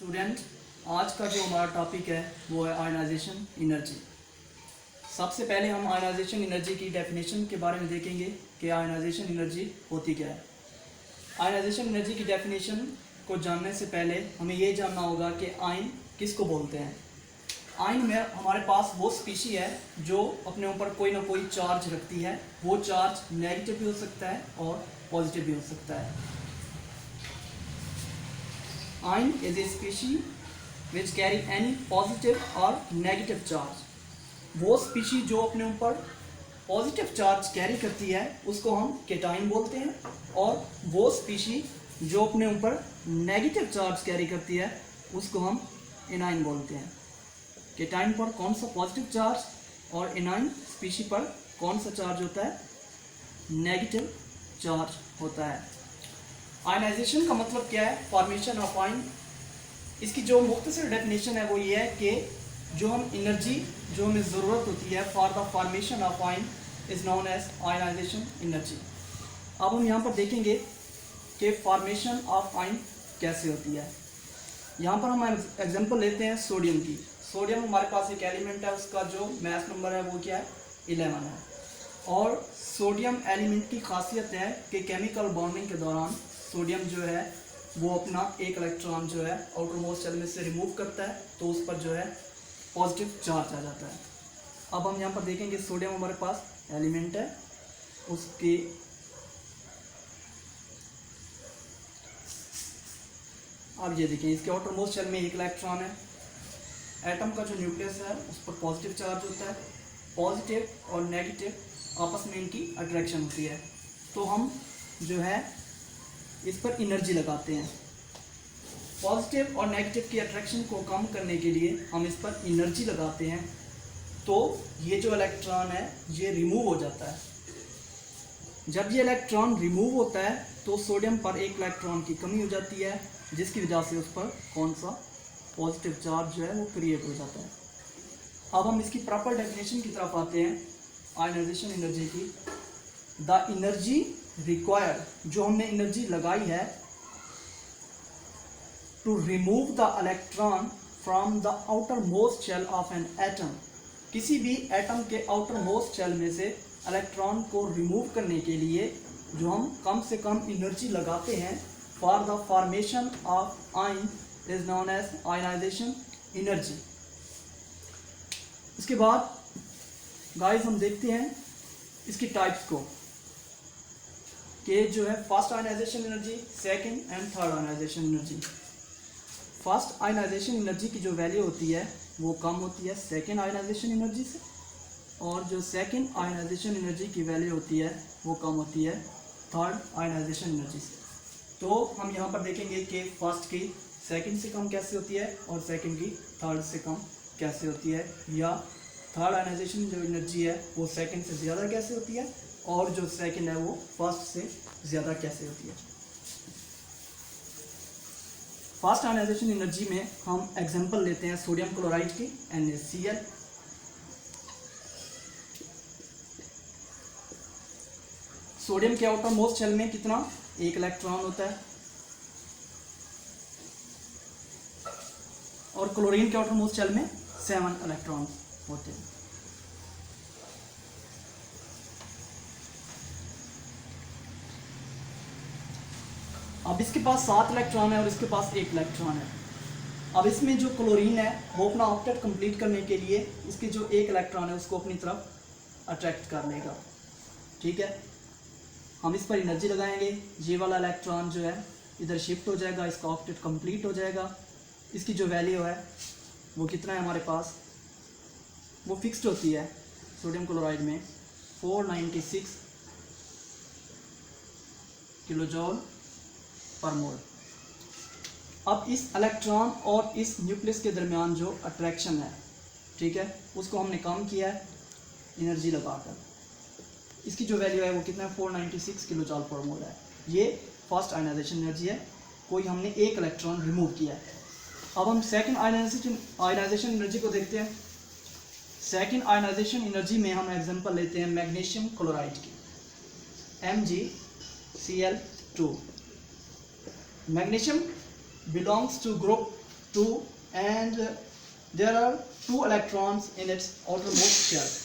Student, आज का जो हमारा टॉपिक है वो है आयनाइजेशन एनर्जी। सबसे पहले हम आयनाइजेशन एनर्जी की डेफिनेशन के बारे में देखेंगे कि आयनाइजेशन एनर्जी होती क्या है। आयनाइजेशन एनर्जी की डेफिनेशन को जानने से पहले हमें ये जानना होगा कि आयन किसको बोलते हैं। आयन में हमारे पास वो स्पीशी है जो अपने ऊपर कोई ना कोई चार्ज रखती है। वो चार्ज नेगेटिव भी हो सकता है और पॉजिटिव भी हो सकता है। Ion is a species which carry any positive or negative charge. वो स्पीशी जो अपने ऊपर पॉजिटिव चार्ज कैरी करती है उसको हम केटाइन बोलते हैं, और वो स्पीशी जो अपने ऊपर नेगेटिव चार्ज कैरी करती है उसको हम एनाइन बोलते हैं। केटाइन पर कौन सा पॉजिटिव चार्ज और एनाइन स्पीशी पर कौन सा चार्ज होता है? नेगेटिव चार्ज होता है। आयनाइजेशन का मतलब क्या है? Formation of ion. इसकी जो मुख्तसर डेफिनेशन है वो ये है कि जो हम एनर्जी जो हमें ज़रूरत होती है for the formation of ion is known as ionization energy. अब हम यहाँ पर देखेंगे कि फॉर्मेशन ऑफ आयन कैसे होती है। यहाँ पर हम एग्जांपल लेते हैं सोडियम की। सोडियम हमारे पास एक एलिमेंट है, उसका जो मास नंबर है वो क्या है? 11 है। और सोडियम एलिमेंट की खासियत है कि केमिकल बॉन्डिंग के दौरान सोडियम जो है वो अपना एक इलेक्ट्रॉन जो है आउटर मोस्ट शेल में से रिमूव करता है, तो उस पर जो है पॉजिटिव चार्ज आ जाता है। अब हम यहाँ पर देखेंगे सोडियम हमारे पास एलिमेंट है, उसकी अब ये देखिए इसके आउटर मोस्ट शेल में एक इलेक्ट्रॉन है। एटम का जो न्यूक्लियस है उस पर पॉजिटिव चार्ज होता है। पॉजिटिव और नेगेटिव आपस में इनकी अट्रैक्शन होती है, तो हम जो है इस पर एनर्जी लगाते हैं। पॉजिटिव और नेगेटिव की अट्रैक्शन को कम करने के लिए हम इस पर एनर्जी लगाते हैं, तो ये जो इलेक्ट्रॉन है ये रिमूव हो जाता है। जब ये इलेक्ट्रॉन रिमूव होता है तो सोडियम पर एक इलेक्ट्रॉन की कमी हो जाती है, जिसकी वजह से उस पर कौन सा पॉजिटिव चार्ज जो है वो क्रिएट हो जाता है। अब हम इसकी प्रॉपर डेफिनेशन की तरफ आते हैं आयनाइजेशन एनर्जी की। द एनर्जी रिक्वायर्ड, जो हमने एनर्जी लगाई है to remove the electron from the outermost shell of an atom, किसी भी एटम के आउटर मोस्ट शेल में से इलेक्ट्रॉन को रिमूव करने के लिए जो हम कम से कम एनर्जी लगाते हैं for the formation of ion is known as ionization energy. इसके बाद गाइस हम देखते हैं इसकी टाइप्स को, कि जो है first ionization energy, second and third ionization energy. First ionization energy की जो वैल्यू होती है वो कम होती है सेकंड आयनाइजेशन एनर्जी से, और जो सेकंड आयनाइजेशन एनर्जी की वैल्यू होती है वो कम होती है थर्ड आयनाइजेशन एनर्जी से। तो हम यहाँ पर देखेंगे कि फर्स्ट की सेकंड से कम कैसे होती है और सेकंड की थर्ड से कम कैसे होती है, या थर्ड आयनाइजेशन जो एनर्जी है वो सेकंड से ज़्यादा कैसे होती है, और जो सेकंड है वो फर्स्ट से ज़्यादा कैसे होती है। फर्स्ट आयनाइजेशन एनर्जी में हम एग्जांपल लेते हैं सोडियम क्लोराइड की, NaCl। सोडियम के आउटर मोस्ट शेल में कितना? एक इलेक्ट्रॉन होता है, और क्लोरीन के आउटर मोस्ट शेल में 7 इलेक्ट्रॉन होते हैं। अब इसके पास 7 इलेक्ट्रॉन है और इसके पास 1 इलेक्ट्रॉन है। अब इसमें जो क्लोरीन है वो अपना ऑक्टेट कंप्लीट करने के लिए इसके जो 1 इलेक्ट्रॉन है उसको अपनी तरफ अट्रैक्ट कर लेगा। ठीक है, हम इस पर एनर्जी लगाएंगे, ये वाला इलेक्ट्रॉन जो है इधर शिफ्ट हो जाएगा, इसका ऑक्टेट कंप्लीट हो जाएगा। इसकी जो वैल्यू है वो कितना है हमारे पास? वो फिक्स्ड होती है सोडियम क्लोराइड में 496 किलोजूल पर मोल। अब इस इलेक्ट्रॉन और इस न्यूक्लियस के दरमियान जो अट्रैक्शन है, ठीक है, उसको हमने कम किया है एनर्जी लगाकर। इसकी जो वैल्यू है वो कितना है? 496 किलोजूल पर मोल है। ये फर्स्ट आयनाइजेशन एनर्जी है, कोई हमने एक इलेक्ट्रॉन रिमूव किया है। अब हम सेकंड आयनाइजेशन एनर्जी को देखते हैं। सेकंड आयनाइजेशन एनर्जी में हम एग्जांपल लेते हैं मैग्नीशियम क्लोराइड की, MgCl2। Magnesium belongs to group 2 and there are 2 electrons in its outermost shell.